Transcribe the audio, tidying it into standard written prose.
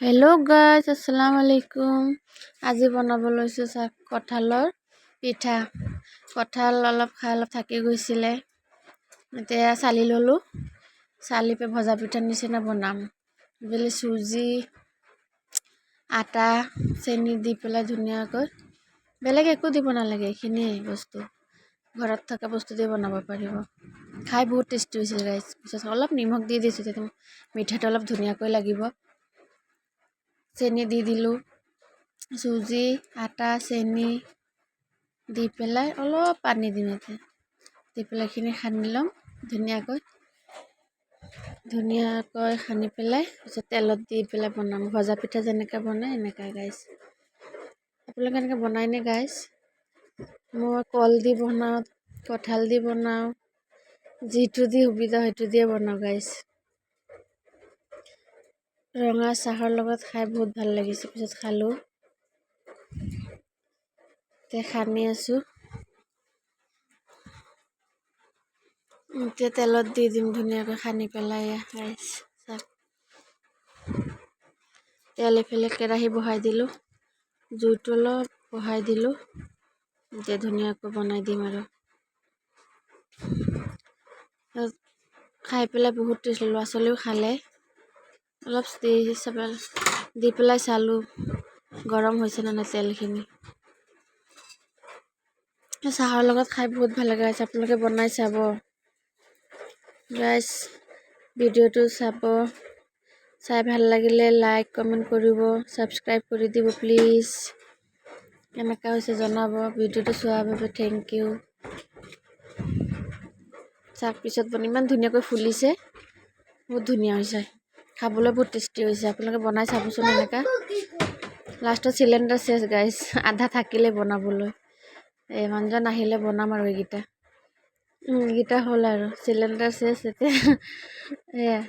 Hello' guys, আসসালামু আলাইকুম। আজি বনাব লৈছোঁ কঁঠালৰ পিঠা। কঁঠাল অলপ থাকি গৈছিলে, এতিয়া চালি ল'লোঁ। চালি পে ভজা পিঠাৰ নিচিনা বনাম। বোলে চুজি, আটা, চেনি দি পেলাই ধুনীয়াকৈ, বেলেগ একো দিব নালাগে, এইখিনিয়ে বস্তু। ঘৰত থকা বস্তু দি বনাব পাৰিব। খাই বহুত টেষ্টি হৈছিল গাইজ। পিছত অলপ নিমখ দি দিছোঁ, তেতিয়া মিঠাটো অলপ ধুনীয়াকৈ লাগিব। চেনি দি দিলোঁ, চুজি, আটা, চেনি দি পেলাই অলপ পানী দিম ইয়াতে, দি পেলাই এইখিনি সানি ল'ম ধুনীয়াকৈ সানি পেলাই পিছত তেলত দি পেলাই বনাম। ভজা পিঠা যেনেকৈ বনাই এনেকৈ গাইজ। আপোনালোকে এনেকৈ বনাইনে গাইজ? মই কল দি বনাওঁ, কঁঠাল দি বনাওঁ, যিটো দি সুবিধা সেইটো দিয়ে বনাওঁ গাইজ। ৰঙা চাহৰ লগত খাই বহুত ভাল লাগিছে। পিছত খালোঁ, এতিয়া সানি আছোঁ। এতিয়া তেলত দি দিম ধুনীয়াকৈ সানি পেলাই গাইজ। তেল এফালে কেৰাহী বহাই দিলোঁ, জুইটো অলপ বহাই দিলোঁ। এতিয়া ধুনীয়াকৈ বনাই দিম আৰু খাই পেলাই বহুত টেষ্ট। ল'ৰা ছোৱালীও খালে। অলপ দি পেলাই চালোঁ গৰম হৈছে নে নাই তেলখিনি। চাহৰ লগত খাই বহুত ভাল লাগে গাইজ। আপোনালোকে বনাই চাব গাইজ। ভিডিঅ'টো চাব, চাই ভাল লাগিলে লাইক কমেণ্ট কৰিব, ছাবস্ক্ৰাইব কৰি দিব প্লিজ। কেনেকুৱা হৈছে জনাব। ভিডিঅ'টো চোৱাৰ বাবে থেংক ইউ। চাওক পিছত ইমান ধুনীয়াকৈ ফুলিছে, বহুত ধুনীয়া হৈছে। খাবলৈ বহুত টেষ্টি হৈছে। আপোনালোকে বনাই চাবচোন এনেকুৱা। লাষ্টত চিলিণ্ডাৰ চেছ গাইজ, আধা থাকিলে বনাবলৈ। মানুহজন আহিলে বনাম আৰু এইকেইটা হ'ল আৰু চিলিণ্ডাৰ চেছ এতিয়া। এয়া